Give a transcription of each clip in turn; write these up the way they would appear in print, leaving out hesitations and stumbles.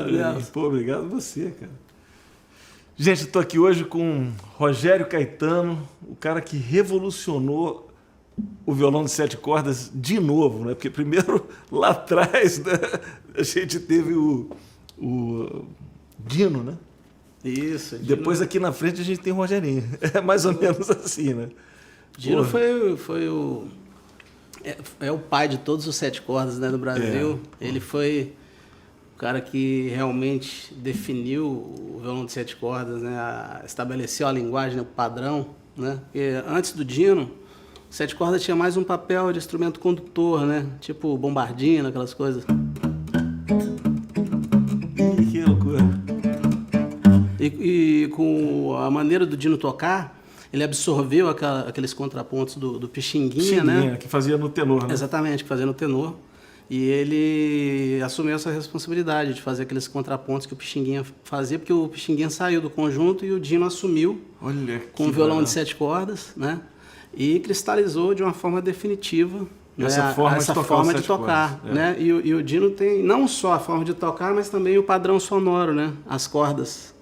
Deus. Pô, obrigado você, cara. Gente, eu tô aqui hoje com Rogério Caetano, o cara que revolucionou o violão de 7 cordas de novo, né? Porque primeiro, lá atrás, né, a gente teve o Dino, né? Isso. Dino... Depois aqui na frente a gente tem o Rogerinho. É mais ou menos assim, né? Dino foi o... É o pai de todos os 7 cordas, né, do Brasil. Ele foi o cara que realmente definiu o violão de 7 cordas, né? Estabeleceu a linguagem, né, o padrão, né? Porque antes do Dino, 7 cordas tinha mais um papel de instrumento condutor, né? Tipo bombardino, aquelas coisas. Que loucura. E com a maneira do Dino tocar, ele absorveu aqueles contrapontos do Pixinguinha, né? Que fazia no tenor, né? Exatamente, que fazia no tenor. E ele assumiu essa responsabilidade de fazer aqueles contrapontos que o Pixinguinha fazia, porque o Pixinguinha saiu do conjunto e o Dino assumiu com o violão de 7 cordas, né? E cristalizou de uma forma definitiva essa forma de tocar, né? E o Dino tem não só a forma de tocar, mas também o padrão sonoro, né? As cordas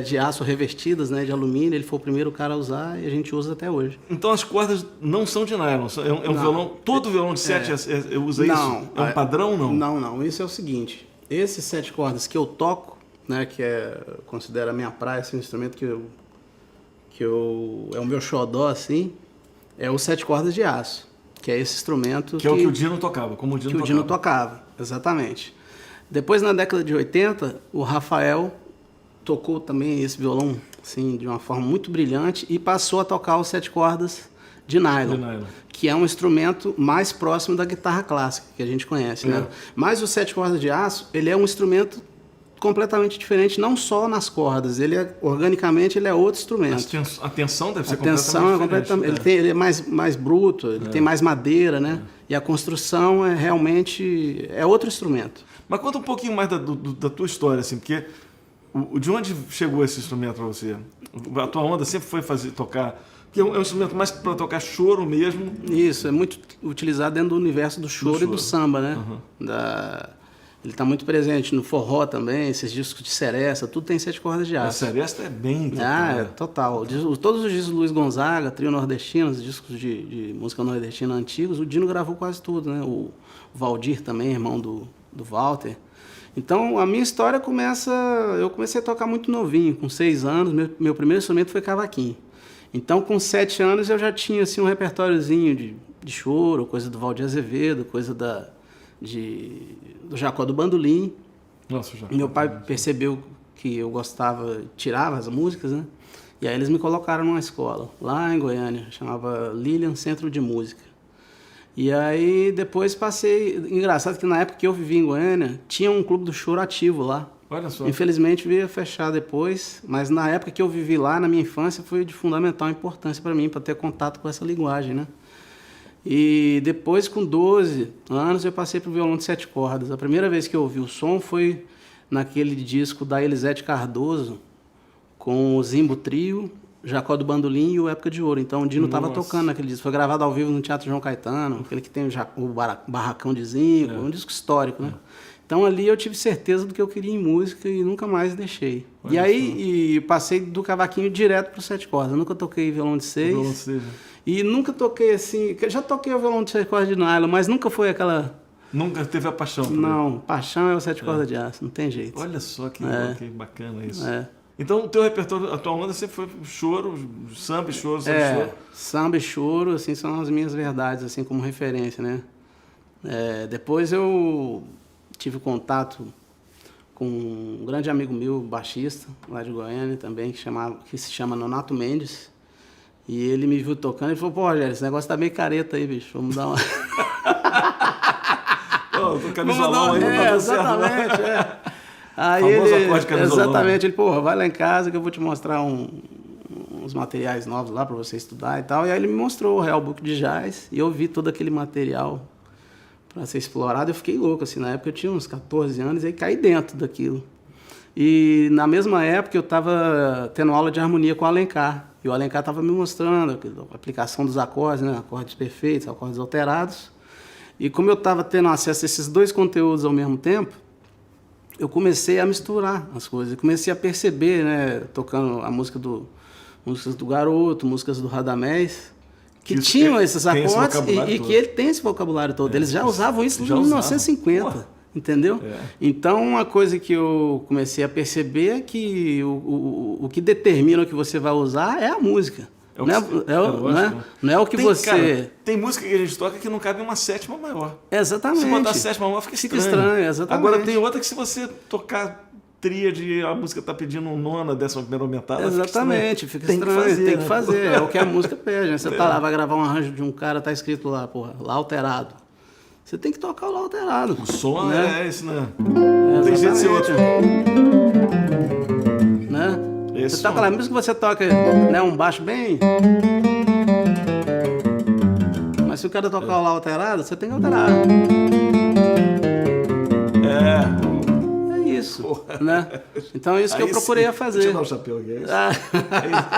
de aço revestidas, né? De alumínio. Ele foi o primeiro cara a usar e a gente usa até hoje. Então as cordas não são de nylon, é um violão, todo violão de 7 usa isso? É um padrão, não? Não. Isso é o seguinte, esses 7 cordas que eu toco, né? Que considero a minha praia, esse instrumento é o meu xodó, assim, é os 7 cordas de aço, que é esse instrumento que é o que o Dino tocava, como o Dino tocava. O Dino tocava, exatamente. Depois, na década de 80, o Rafael tocou também esse violão, assim, de uma forma muito brilhante e passou a tocar os 7 cordas de nylon, que é um instrumento mais próximo da guitarra clássica, que a gente conhece, né? Mas o 7 cordas de aço, ele é um instrumento completamente diferente, não só nas cordas, organicamente ele é outro instrumento. A tensão deve ser completamente diferente. Ele é mais bruto, ele tem mais madeira, né? E a construção realmente outro instrumento. Mas conta um pouquinho mais da tua história, assim, porque de onde chegou esse instrumento para você? A tua onda sempre foi tocar... Porque é um instrumento mais para tocar choro mesmo. Isso, é muito utilizado dentro do universo do choro e do samba, né? Ele está muito presente no forró também, esses discos de seresta, tudo tem 7 cordas de aço. A seresta é bem... Total. Todos os discos do Luiz Gonzaga, trio nordestino, os discos de música nordestina antigos, o Dino gravou quase tudo, né? O Valdir também, irmão do Walter. Então, a minha história eu comecei a tocar muito novinho, com 6 anos, meu primeiro instrumento foi cavaquinho. Então, com 7 anos, eu já tinha assim, um repertóriozinho de choro, coisa do Valdir Azevedo, coisa do Jacó do Bandolim. Nossa, Jacó. Meu pai percebeu que eu gostava, tirava as músicas, né? E aí eles me colocaram numa escola, lá em Goiânia, chamava Lilian Centro de Música. E aí depois passei... Engraçado que na época que eu vivia em Goiânia, tinha um clube do choro ativo lá. Olha só. Infelizmente veio fechar depois, mas na época que eu vivi lá, na minha infância, foi de fundamental importância para mim, para ter contato com essa linguagem, né? E depois, com 12 anos, eu passei para o violão de 7 cordas. A primeira vez que eu ouvi o som foi naquele disco da Elisete Cardoso, com o Zimbo Trio, Jacó do Bandolim e o Época de Ouro. Então o Dino estava tocando naquele disco. Foi gravado ao vivo no Teatro João Caetano, aquele que tem o Barracão de Zinco, um disco histórico, né? Então ali eu tive certeza do que eu queria em música e nunca mais deixei. E aí passei do cavaquinho direto para o 7 cordas. Eu nunca toquei violão de 6. E nunca toquei assim... Já toquei o violão de 7 cordas de nylon, mas nunca foi aquela... Nunca teve a paixão? Não, paixão é o 7 cordas de aço, não tem jeito. Olha só que bacana isso. Então, o teu repertório, a tua onda sempre foi choro, samba e choro, choro? Samba e choro, assim, são as minhas verdades, assim, como referência, né? Depois eu tive contato com um grande amigo meu, baixista, lá de Goiânia também, que se chama Nonato Mendes. E ele me viu tocando e falou, pô, Rogério, esse negócio tá meio careta aí, bicho, vamos dar uma... Tô camisolão aí, não tá dando certo, exatamente, Aí ele, porra, vai lá em casa que eu vou te mostrar uns materiais novos lá para você estudar e tal. E aí ele me mostrou o Real Book de Jazz e eu vi todo aquele material para ser explorado. Eu fiquei louco, assim, na época eu tinha uns 14 anos e aí caí dentro daquilo. E na mesma época eu estava tendo aula de harmonia com o Alencar. E o Alencar estava me mostrando a aplicação dos acordes, né? Acordes perfeitos, acordes alterados. E como eu estava tendo acesso a esses dois conteúdos ao mesmo tempo, eu comecei a misturar as coisas. Eu comecei a perceber, né, tocando a músicas do Garoto, músicas do Radamés, que tinham esses acordes e que ele tem esse vocabulário todo. Eles já usavam isso em 1950, entendeu? Então, uma coisa que eu comecei a perceber é que o que determina o que você vai usar é a música. Não é o que você... Cara, tem música que a gente toca que não cabe uma sétima maior. Exatamente. Se botar a sétima maior, fica estranho. Fica estranho, exatamente. Agora tem outra que se você tocar tríade, a música tá pedindo nona, 11ª aumentada. Exatamente, fica estranho. Tem que fazer, é o que a música pede. Né? Você tá lá, vai gravar um arranjo de um cara, tá escrito lá, porra, Lá alterado. Você tem que tocar o Lá alterado. O som né? é esse, né? Não tem jeito de ser outro. Né? Você toca lá, mesmo que você toca, né, um baixo bem... Mas se o cara tocar o Lá alterado, você tem que alterar. Isso, né? Então é isso que eu procurei a fazer. Deixa eu dar um chapéu aqui,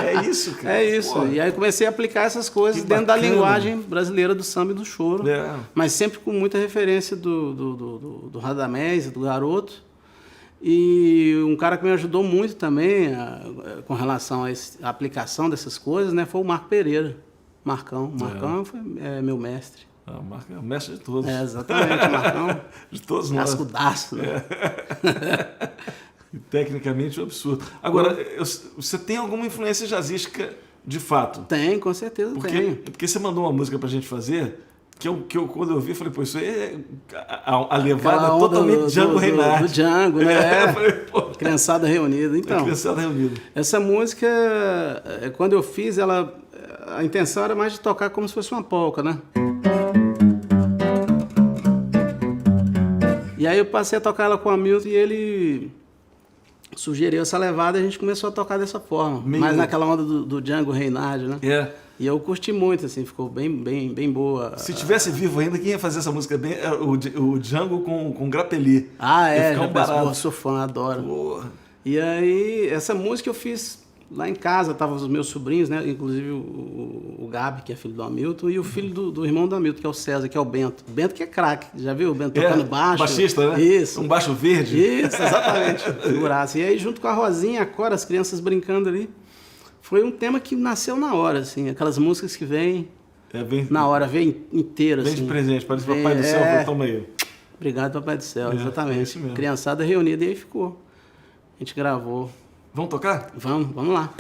é isso, cara. É isso. Pô. E aí comecei a aplicar essas coisas dentro da linguagem brasileira do samba e do choro. Mas sempre com muita referência do Radamés, do Garoto. E um cara que me ajudou muito também com relação à aplicação dessas coisas, né, foi o Marco Pereira. Marcão foi meu mestre. Marco é o mestre de todos. Exatamente, Marcão. De todos nós. Cascudaço, né? Tecnicamente é um absurdo. Agora, você tem alguma influência jazzística de fato? Tem, com certeza tem. Porque você mandou uma música pra gente fazer, que eu quando eu vi, falei, pô, isso aí é a levada totalmente Django Reinhardt. Do Django, né? Falei, criançada reunida. Então, criançada reunida. Essa música, quando eu fiz, a intenção era mais de tocar como se fosse uma polca, né? E aí eu passei a tocar ela com o Hamilton e ele sugeriu essa levada e a gente começou a tocar dessa forma. Mas naquela onda do Django Reinhardt, né? E eu curti muito, assim, ficou bem boa. Se tivesse vivo ainda, quem ia fazer essa música bem? O Django com Grappelli. Eu sou fã, adoro. Porra. E aí, essa música eu fiz lá em casa, estavam os meus sobrinhos, né? Inclusive o Gabi, que é filho do Hamilton, e o filho do irmão do Hamilton, que é o César, que é o Bento. O Bento que é craque, já viu? O Bento tocando baixo. Baixista, né? Isso. Um baixo verde. Isso, exatamente. Figuraça. E aí, junto com a Rosinha, a Cora, as crianças brincando ali, foi um tema que nasceu na hora, assim. Aquelas músicas que vêm na hora, vem inteira, assim. Vem de presente, parece que o Papai do Céu, toma aí. Obrigado, Papai do Céu, exatamente. É isso mesmo. Criançada reunida, e aí ficou. A gente gravou. Vamos tocar? Vamos lá.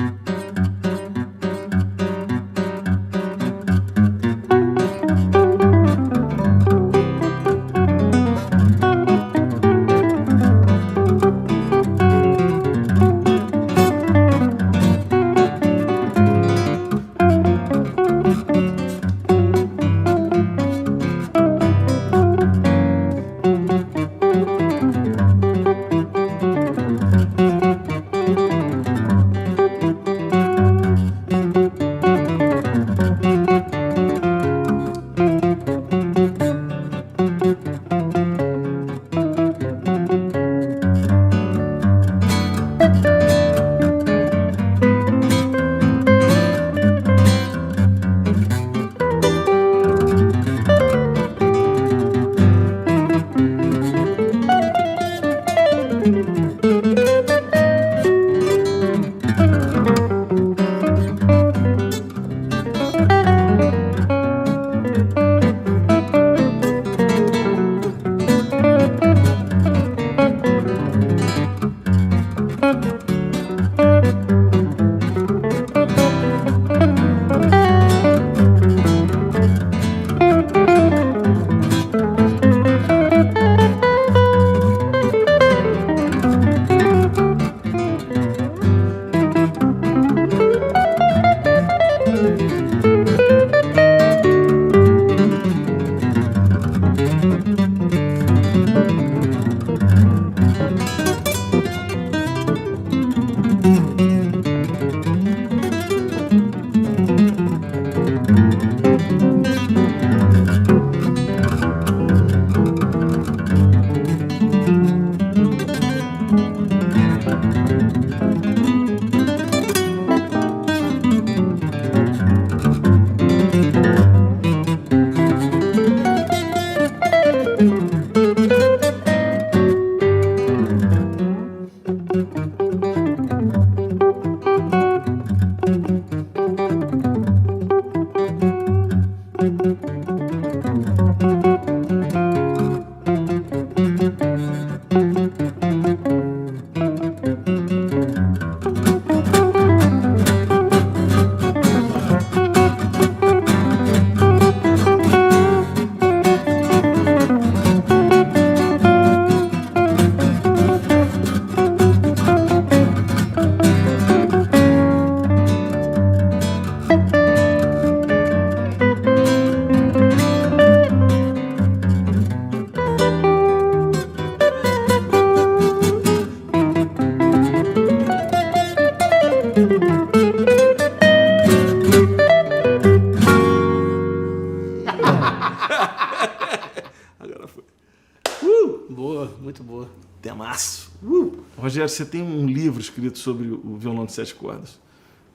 Rogério, você tem um livro escrito sobre o violão de 7 cordas.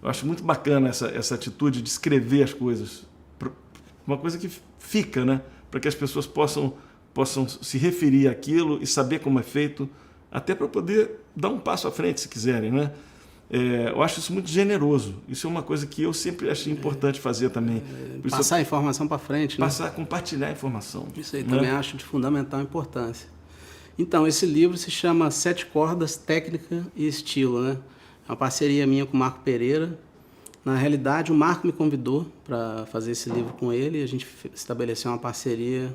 Eu acho muito bacana essa atitude de escrever as coisas. Uma coisa que fica, né? Para que as pessoas possam se referir àquilo e saber como é feito, até para poder dar um passo à frente, se quiserem, né? Eu acho isso muito generoso. Isso é uma coisa que eu sempre achei importante fazer também. Passar a informação para frente, né? Compartilhar a informação. Isso aí, né? também acho de fundamental importância. Então, esse livro se chama 7 Cordas, Técnica e Estilo, né? É uma parceria minha com o Marco Pereira. Na realidade, o Marco me convidou para fazer esse livro com ele e a gente estabeleceu uma parceria,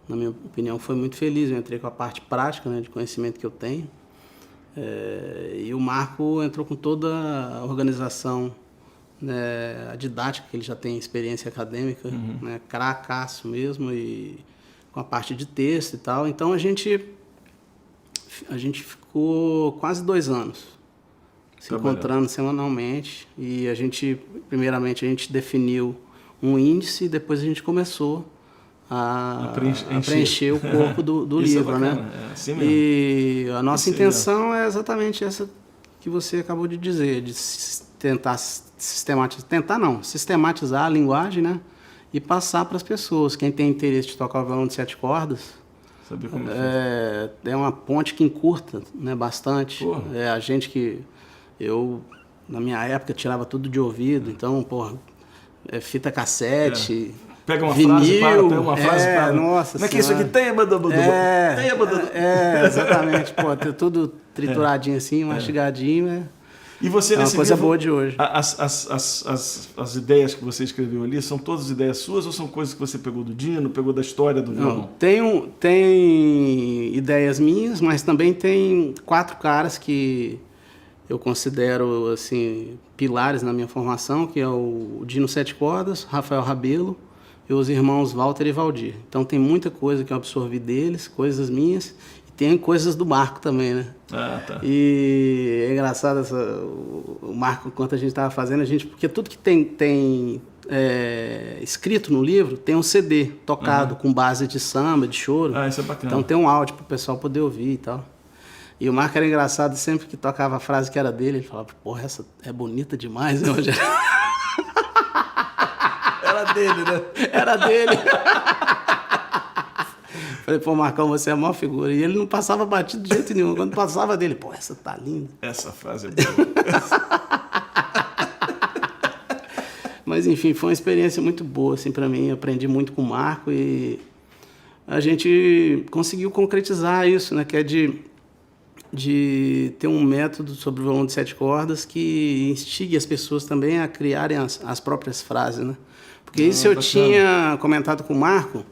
na minha opinião, foi muito feliz. Eu entrei com a parte prática, né, de conhecimento que eu tenho. E o Marco entrou com toda a organização, né, a didática, que ele já tem experiência acadêmica, né, cracaço mesmo, e com a parte de texto e tal. Então, a gente ficou quase 2 anos se encontrando semanalmente e primeiramente a gente definiu um índice e depois a gente começou a preencher o corpo do livro, né? Assim mesmo. E a nossa intenção é exatamente essa que você acabou de dizer, de tentar sistematizar a linguagem, né? E passar para as pessoas. Quem tem interesse de tocar o violão de 7 cordas, saber como é uma ponte que encurta, né, bastante. A gente que... Eu, na minha época, tirava tudo de ouvido, então, fita cassete, pega uma vinil, pega uma frase, para. Nossa como é que isso aqui tem, exatamente, ter tudo trituradinho assim, mastigadinho, né? E você, é uma nesse coisa livro, boa de hoje. As ideias que você escreveu ali, são todas ideias suas ou são coisas que você pegou do Dino, pegou da história do violão? Tem ideias minhas, mas também tem 4 caras que eu considero assim, pilares na minha formação, que é o Dino 7 cordas, Rafael Rabelo e os irmãos Walter e Valdir. Então tem muita coisa que eu absorvi deles, coisas minhas, e tem coisas do Marco também, né? Tá. E é engraçado o Marco, enquanto a gente estava fazendo, porque tudo que tem escrito no livro tem um CD tocado com base de samba, de choro. Isso é bacana. Então tem um áudio para o pessoal poder ouvir e tal. E o Marco era engraçado, sempre que tocava a frase que era dele, ele falava, essa é bonita demais, né, Rogério? Era dele, né? Era dele. Falei, Marcão, você é a maior figura. E ele não passava batido de jeito nenhum. Quando passava dele, essa tá linda. Essa frase é boa. Mas, enfim, foi uma experiência muito boa, assim, para mim. Eu aprendi muito com o Marco e a gente conseguiu concretizar isso, né, que é de ter um método sobre o violão de 7 cordas que instigue as pessoas também a criarem as próprias frases, né? Porque isso eu tinha comentado com o Marco,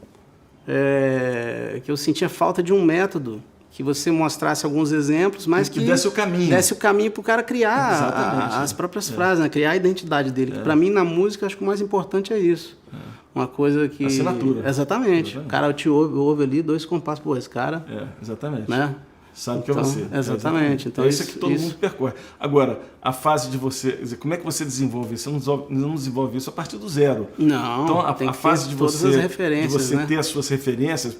que eu sentia falta de um método que você mostrasse alguns exemplos, mas que desse o caminho. Desse o caminho para o cara criar as próprias frases, né? Criar a identidade dele. Para mim, na música, acho que o mais importante é isso. Uma coisa que... Assinatura. Exatamente. O cara te ouve ali 2 compassos. Esse cara... exatamente. Né? Sabe que é você. Exatamente. Então, isso é que todo mundo percorre. Agora, a fase de você... Quer dizer, como é que você desenvolve isso? Você não desenvolve isso a partir do zero. Não, então, tem a que fase de todas as referências, de você né? ter as suas referências,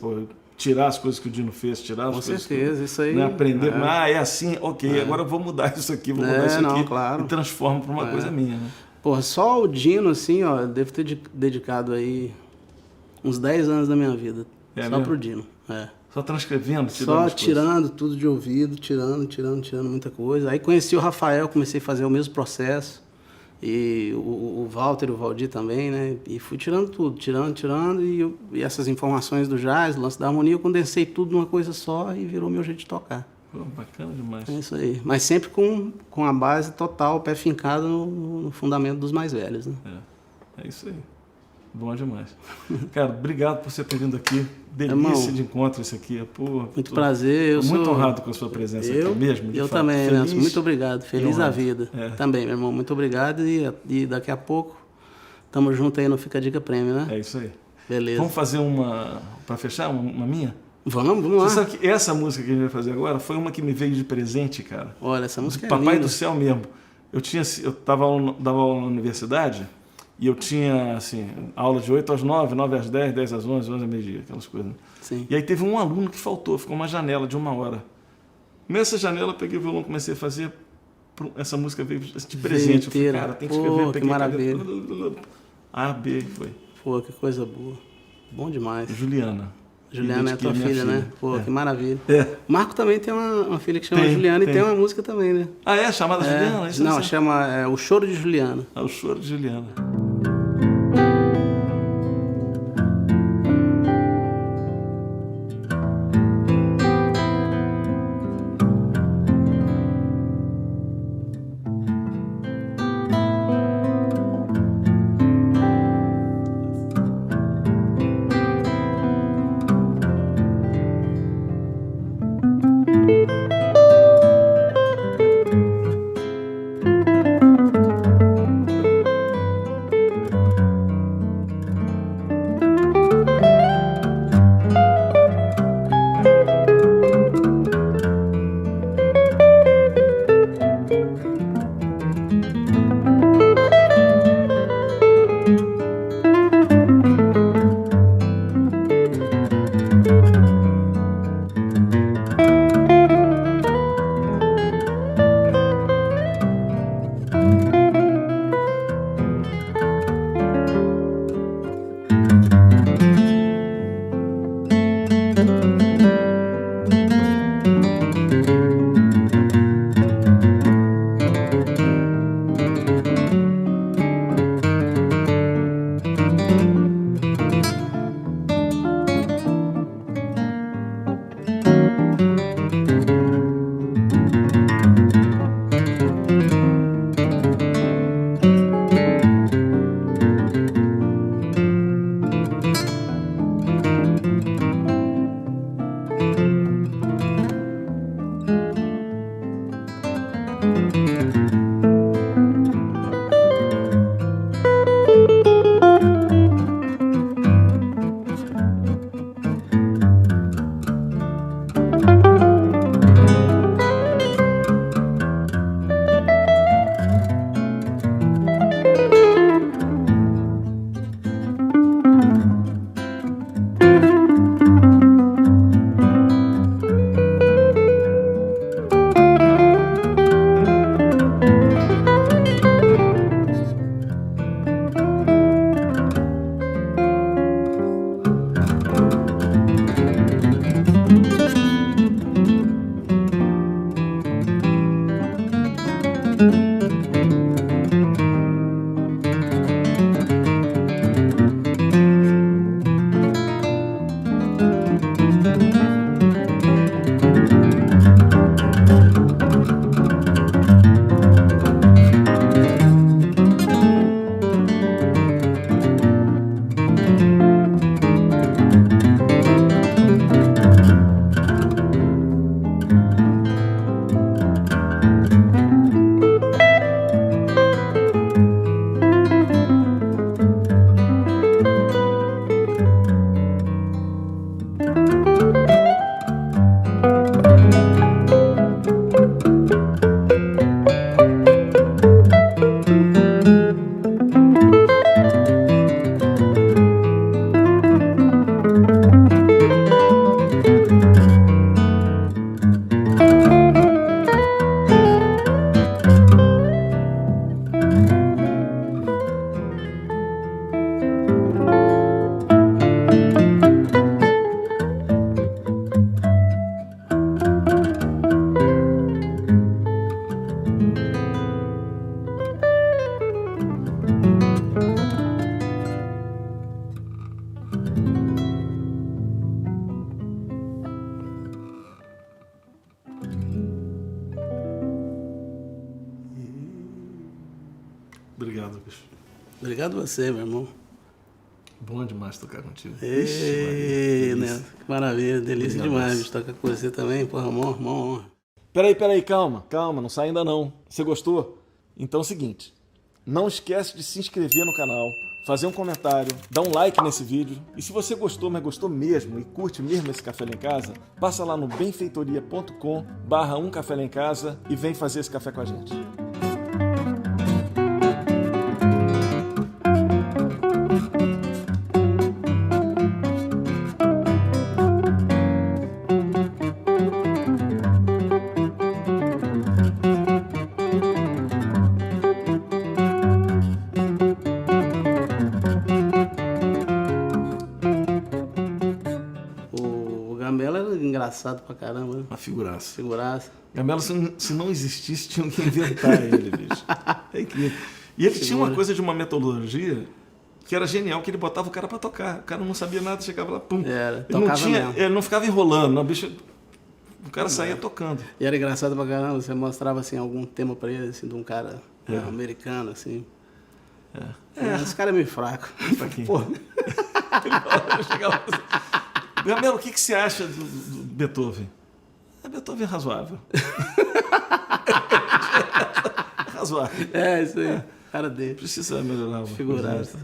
tirar as coisas que o Dino fez, tirar as Com coisas certeza, isso aí. Né? Aprender, é assim, ok, agora eu vou mudar isso aqui, vou mudar isso aqui. Claro. E transformo para uma coisa minha, né? Só o Dino, assim, devo ter dedicado aí uns 10 anos da minha vida. Só mesmo? Pro Dino. Só transcrevendo? Só tirando tudo de ouvido, tirando muita coisa. Aí conheci o Rafael, comecei a fazer o mesmo processo. E o Walter e o Valdir também, né? E fui tirando tudo, tirando. E essas informações do jazz, do lance da harmonia, eu condensei tudo numa coisa só e virou meu jeito de tocar. Bacana demais. É isso aí. Mas sempre com a base total, pé fincado no fundamento dos mais velhos, né? É isso aí. Bom demais. Cara, obrigado por você ter vindo aqui. Delícia de encontro esse aqui. Muito prazer. Estou muito honrado com a sua presença aqui mesmo. Eu fato. também, Feliz, Nelson. Muito obrigado. Feliz a vida. Também, meu irmão. Muito obrigado. E daqui a pouco, estamos juntos aí no Fica a Dica Prêmio, né? É isso aí. Beleza. Vamos fazer para fechar, uma minha? Vamos lá. Você sabe que essa música que a gente vai fazer agora foi uma que me veio de presente, cara. Olha, essa música é Papai linda. do Céu mesmo. Eu dava aula na universidade e eu tinha, assim, aula de 8 às 9, 9 às 10, 10 às 11, 11 ao meio-dia, aquelas coisas. Sim. E aí teve um aluno que faltou, ficou uma janela de 1 hora. Nessa janela eu peguei o violão, comecei a fazer. Essa música veio de presente. Eu falei, cara, tem que escrever. Que maravilha. A, B, foi. Pô, que coisa boa. Bom demais. Juliana. Juliana é tua filha, né? Pô, que maravilha. É. Marco também tem uma filha que chama Juliana e tem uma música também, né? Ah, é? Chamada Juliana? Isso não, chama O Choro de Juliana. O Choro de Juliana. Obrigado, bicho. Obrigado a você, meu irmão. Bom demais tocar contigo. Ei, né? Que maravilha, delícia demais, bicho, tocar com você também, porra, mó honra. Peraí, calma, não sai ainda não. Você gostou? Então é o seguinte, não esquece de se inscrever no canal, fazer um comentário, dar um like nesse vídeo. E se você gostou, mas gostou mesmo e curte mesmo esse Café Lá em Casa, passa lá no benfeitoria.com/Um Café Lá em Casa e vem fazer esse café com a gente. engraçado pra caramba, né? Uma figuraça. Figuraça. Gamelo, se não existisse, tinham que inventar ele, bicho. É incrível. E ele tinha uma coisa de uma metodologia que era genial, que ele botava o cara pra tocar. O cara não sabia nada, chegava lá, pum. Ele não ficava enrolando, não, bicho. O cara saía tocando. E era engraçado pra caramba, você mostrava assim, algum tema pra ele, assim, de um cara americano, assim. Esse cara é meio fraco. Pô. Gamelo, o que você acha do Beethoven? Beethoven é razoável. Razoável. Isso aí. Cara dele. Precisa melhorar. Figuraça.